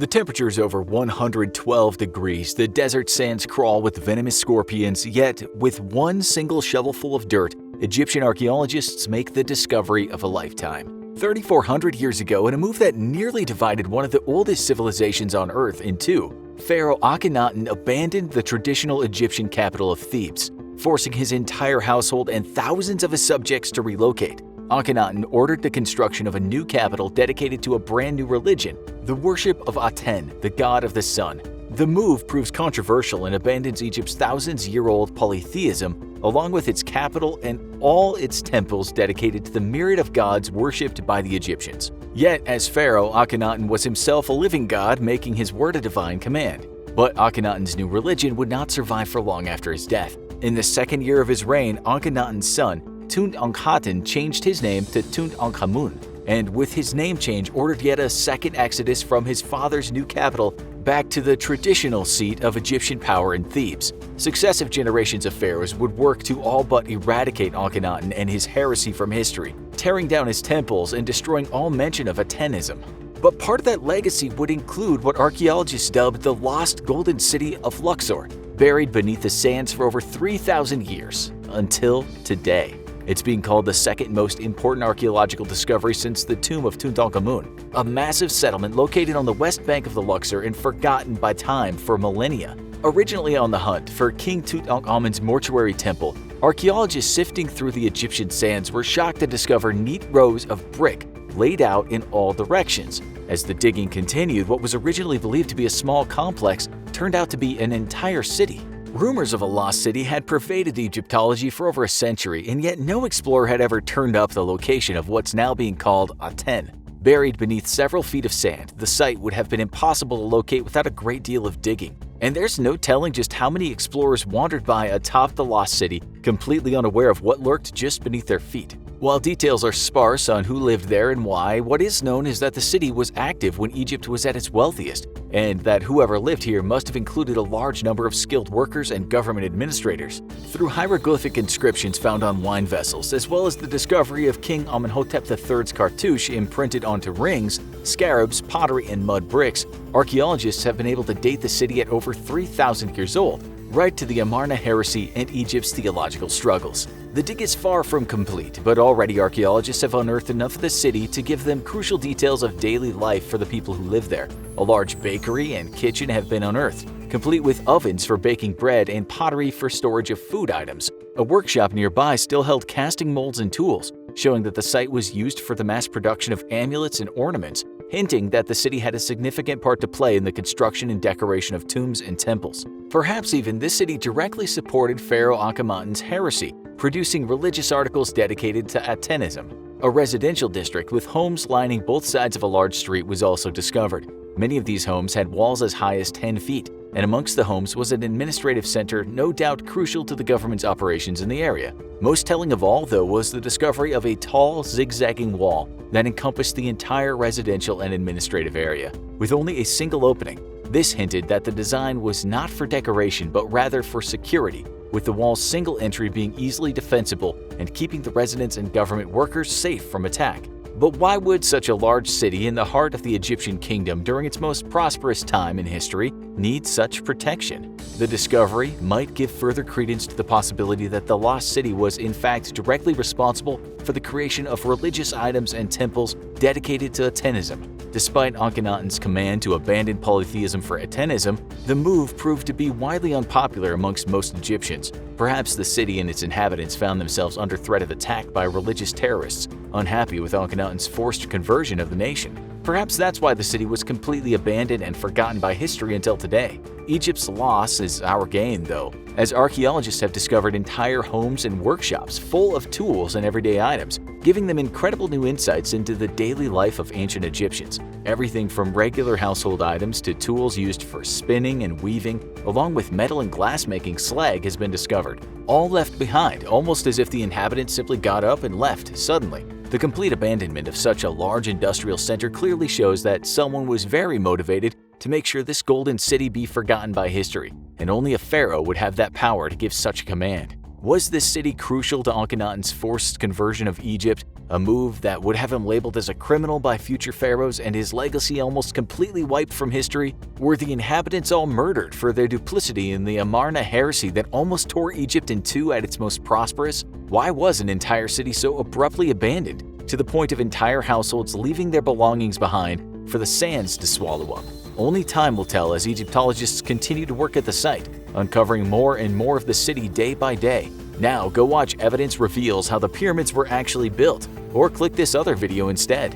The temperature's over 112 degrees, the desert sands crawl with venomous scorpions, yet with one single shovelful of dirt, Egyptian archaeologists make the discovery of a lifetime. 3,400 years ago, in a move that nearly divided one of the oldest civilizations on Earth in two, Pharaoh Akhenaten abandoned the traditional Egyptian capital of Thebes, forcing his entire household and thousands of his subjects to relocate. Akhenaten ordered the construction of a new capital dedicated to a brand new religion, the worship of Aten, the god of the sun. The move proves controversial and abandons Egypt's thousands-year-old polytheism, along with its capital and all its temples dedicated to the myriad of gods worshipped by the Egyptians. Yet, as pharaoh, Akhenaten was himself a living god, making his word a divine command. But Akhenaten's new religion would not survive for long after his death. In the second year of his reign, Akhenaten's son, Tutankhaten, changed his name to Tutankhamun, and with his name change ordered yet a second exodus from his father's new capital back to the traditional seat of Egyptian power in Thebes. Successive generations of pharaohs would work to all but eradicate Akhenaten and his heresy from history, tearing down his temples and destroying all mention of Atenism. But part of that legacy would include what archaeologists dubbed the lost golden city of Luxor, buried beneath the sands for over 3,000 years, until today. It's being called the second most important archaeological discovery since the tomb of Tutankhamun, a massive settlement located on the west bank of the Luxor and forgotten by time for millennia. Originally on the hunt for King Tutankhamun's mortuary temple, archaeologists sifting through the Egyptian sands were shocked to discover neat rows of brick laid out in all directions. As the digging continued, what was originally believed to be a small complex turned out to be an entire city. Rumors of a lost city had pervaded Egyptology for over a century, and yet no explorer had ever turned up the location of what's now being called Aten. Buried beneath several feet of sand, the site would have been impossible to locate without a great deal of digging. And there's no telling just how many explorers wandered by atop the lost city, completely unaware of what lurked just beneath their feet. While details are sparse on who lived there and why, what is known is that the city was active when Egypt was at its wealthiest, and that whoever lived here must have included a large number of skilled workers and government administrators. Through hieroglyphic inscriptions found on wine vessels, as well as the discovery of King Amenhotep III's cartouche imprinted onto rings, scarabs, pottery, and mud bricks, archaeologists have been able to date the city at over 3,000 years old, right to the Amarna heresy and Egypt's theological struggles. The dig is far from complete, but already archaeologists have unearthed enough of the city to give them crucial details of daily life for the people who live there. A large bakery and kitchen have been unearthed, complete with ovens for baking bread and pottery for storage of food items. A workshop nearby still held casting molds and tools, showing that the site was used for the mass production of amulets and ornaments, hinting that the city had a significant part to play in the construction and decoration of tombs and temples. Perhaps even this city directly supported Pharaoh Akhenaten's heresy, producing religious articles dedicated to Atenism. A residential district with homes lining both sides of a large street was also discovered. Many of these homes had walls as high as 10 feet, and amongst the homes was an administrative center no doubt crucial to the government's operations in the area. Most telling of all, though, was the discovery of a tall, zigzagging wall that encompassed the entire residential and administrative area, with only a single opening. This hinted that the design was not for decoration but rather for security, with the wall's single entry being easily defensible and keeping the residents and government workers safe from attack. But why would such a large city in the heart of the Egyptian kingdom during its most prosperous time in history need such protection? The discovery might give further credence to the possibility that the lost city was in fact directly responsible for the creation of religious items and temples dedicated to Atenism. Despite Akhenaten's command to abandon polytheism for Atenism, the move proved to be widely unpopular amongst most Egyptians. Perhaps the city and its inhabitants found themselves under threat of attack by religious terrorists, unhappy with Akhenaten's forced conversion of the nation. Perhaps that's why the city was completely abandoned and forgotten by history until today. Egypt's loss is our gain, though, as archaeologists have discovered entire homes and workshops full of tools and everyday items, giving them incredible new insights into the daily life of ancient Egyptians. Everything from regular household items to tools used for spinning and weaving, along with metal and glass-making slag has been discovered, all left behind, almost as if the inhabitants simply got up and left suddenly. The complete abandonment of such a large industrial center clearly shows that someone was very motivated to make sure this golden city be forgotten by history, and only a pharaoh would have that power to give such a command. Was this city crucial to Akhenaten's forced conversion of Egypt, a move that would have him labeled as a criminal by future pharaohs and his legacy almost completely wiped from history. Were the inhabitants all murdered for their duplicity in the Amarna heresy that almost tore Egypt in two at its most prosperous? Why was an entire city so abruptly abandoned, to the point of entire households leaving their belongings behind for the sands to swallow up? Only time will tell as Egyptologists continue to work at the site, uncovering more and more of the city day by day. Now go watch Evidence Reveals How the Pyramids Were Actually Built, or click this other video instead.